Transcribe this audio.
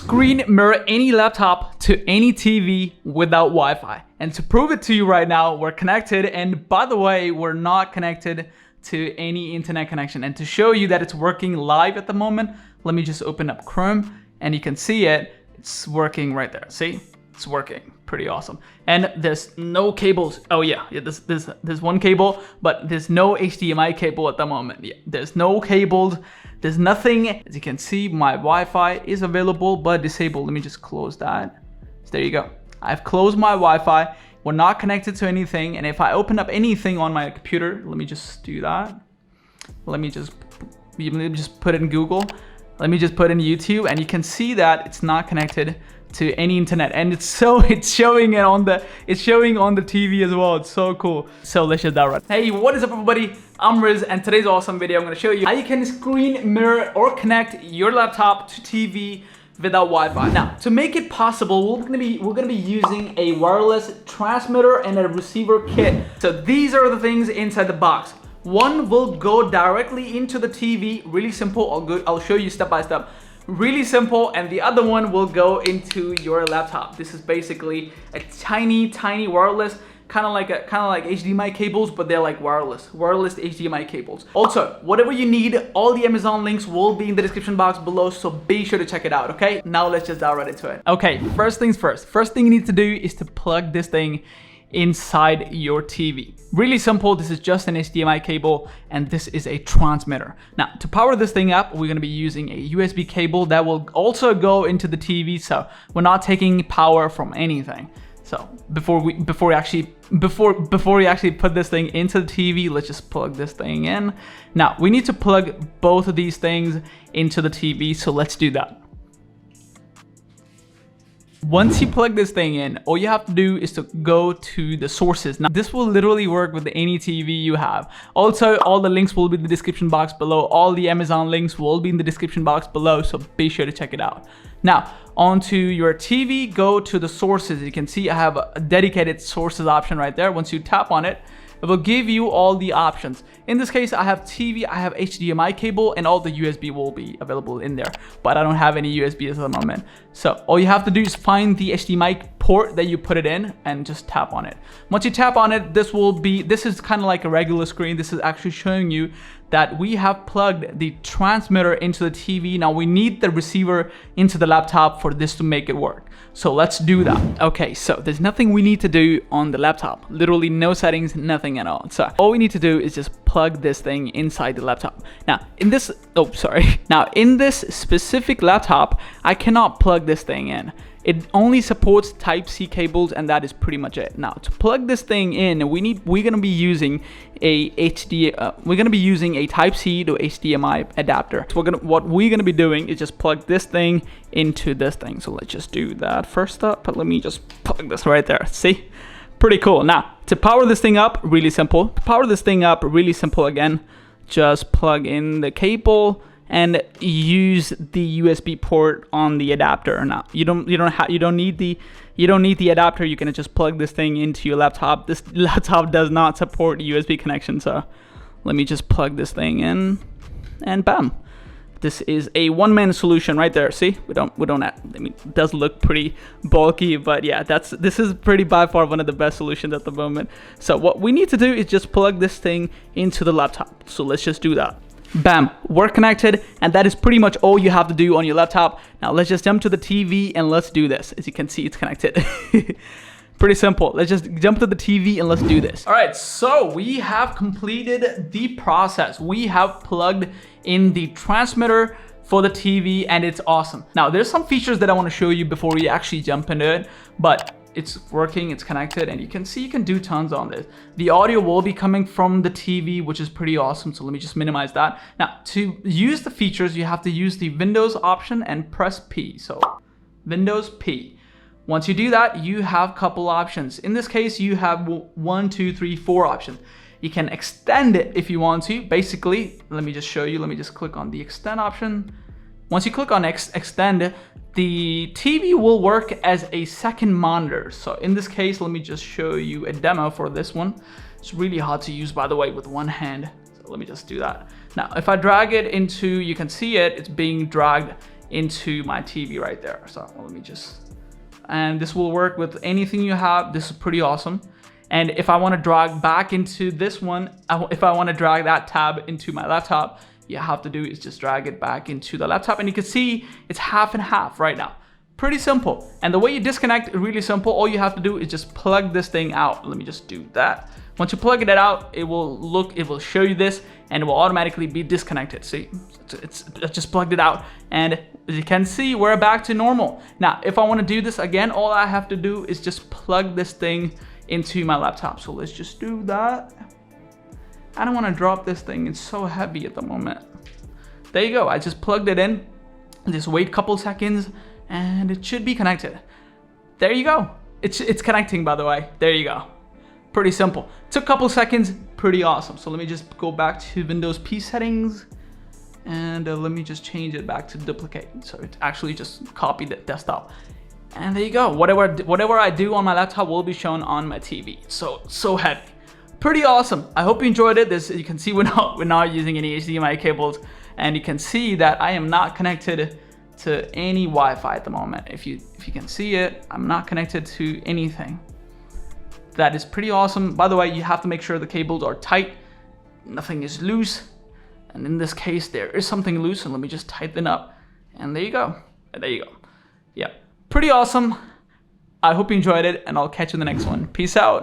screen mirror any laptop to any TV without Wi-Fi. And to prove it to you right now, we're connected. And by the way, we're not connected to any internet connection. And to show you that it's working live at the moment, let me just open up Chrome and you can see it. It's working right there. See, it's working. Pretty awesome. And there's no cables. Oh yeah, there's one cable, but there's no HDMI cable at the moment. Yeah, there's no cables. There's nothing. As you can see, my Wi-Fi is available but disabled. Let me just close that. So there you go. I've closed my Wi-Fi. We're not connected to anything. And if I open up anything on my computer, let me just do that. Let me just put it in Google. Let me just put in YouTube, and you can see that it's not connected to any internet, and it's showing on the TV as well. It's so cool. So let's just dive right. Hey, what is up everybody? I'm Riz, and today's awesome video I'm going to show you how you can screen mirror or connect your laptop to TV without Wi-Fi. Now, to make it possible, we're gonna be using a wireless transmitter and a receiver kit. So these are the things inside the box. One will go directly into the TV, really simple. I'll show you step by step. Really simple, and the other one will go into your laptop. This is basically a tiny wireless, kind of like HDMI cables, but they're like wireless HDMI cables. Also, whatever you need, all the Amazon links will be in the description box below, so be sure to check it out. Okay, now let's just dive right into it. Okay, first things first. First thing you need to do is to plug this thing inside your TV. Really simple. This is just an HDMI cable, and this is a transmitter. Now, to power this thing up, we're going to be using a USB cable that will also go into the TV, so we're not taking power from anything. So before we actually put this thing into the TV, let's just plug this thing in. Now, we need to plug both of these things into the TV, so let's do that. Once you plug this thing in, all you have to do is to go to the sources. Now, this will literally work with any TV you have. Also, all the links will be in the description box below. All the Amazon links will be in the description box below, so be sure to check it out. Now, onto your TV, go to the sources. You can see I have a dedicated sources option right there. Once you tap on it, it will give you all the options. In this case, I have TV, I have HDMI cable, and all the USB will be available in there. But I don't have any USBs at the moment. So all you have to do is find the HDMI port that you put it in and just tap on it. Once you tap on it, this is kind of like a regular screen. This is actually showing you that we have plugged the transmitter into the TV. Now we need the receiver into the laptop for this to make it work. So let's do that. Okay, so there's nothing we need to do on the laptop. Literally no settings, nothing at all. So all we need to do is just plug this thing inside the laptop. Now in this specific laptop, I cannot plug this thing in. It only supports Type-C cables, and that is pretty much it. Now, to plug this thing in, we're gonna be using a Type-C to HDMI adapter. So what we're gonna be doing is just plug this thing into this thing. So let's just do that first up. But let me just plug this right there. See, pretty cool. Now, to power this thing up, really simple. To power this thing up, really simple again. Just plug in the cable and use the USB port on the adapter. Now, you don't need the adapter. You can just plug this thing into your laptop. This laptop does not support USB connection, so let me just plug this thing in, and bam. This is a one-man solution right there. See, we don't have, I mean, it does look pretty bulky, but yeah, this is pretty by far one of the best solutions at the moment. So what we need to do is just plug this thing into the laptop. So let's just do that. Bam, we're connected, and that is pretty much all you have to do on your laptop. Now let's just jump to the TV and let's do this. As you can see, it's connected. Pretty simple. Let's just jump to the TV and let's do this. All right, so we have completed the process. We have plugged in the transmitter for the TV, and it's awesome. Now there's some features that I want to show you before we actually jump into it, but it's working, it's connected, and you can see you can do tons on this. The audio will be coming from the TV, which is pretty awesome. So let me just minimize that. Now, to use the features, you have to use the Windows option and press P. So Windows P. Once you do that, you have a couple options. In this case, you have 1, 2, 3, 4 options. You can extend it if you want to. Basically, let me just show you. Let me just click on the extend option. Once you click on extend, the TV will work as a second monitor. So in this case, let me just show you a demo for this one. It's really hard to use, by the way, with one hand. So let me just do that. Now, if I drag it into, you can see it, it's being dragged into my TV right there. So let me just, and this will work with anything you have. This is pretty awesome. And if I want to drag back into this one, if I want to drag that tab into my laptop, you have to do is just drag it back into the laptop, and you can see it's half and half right now. Pretty simple. And the way you disconnect is really simple. All you have to do is just plug this thing out. Let me just do that. Once you plug it out, it will show you this, and it will automatically be disconnected. See, it's just plugged it out, and as you can see, we're back to normal. Now, if I want to do this again, all I have to do is just plug this thing into my laptop. So let's just do that. I don't want to drop this thing. It's so heavy at the moment. There you go. I just plugged it in. Just wait a couple seconds, and it should be connected. There you go. It's connecting, by the way. There you go. Pretty simple. Took a couple seconds. Pretty awesome. So let me just go back to Windows P settings, and let me just change it back to duplicate. So it actually just copied the desktop. And there you go. Whatever I do on my laptop will be shown on my TV. So heavy. Pretty awesome. I hope you enjoyed it. You can see we're not using any HDMI cables, and you can see that I am not connected to any Wi-Fi at the moment. If you can see it, I'm not connected to anything. That is pretty awesome. By the way, you have to make sure the cables are tight. Nothing is loose. And in this case, there is something loose, and let me just tighten up. And there you go. There you go. Yeah. Pretty awesome. I hope you enjoyed it, and I'll catch you in the next one. Peace out.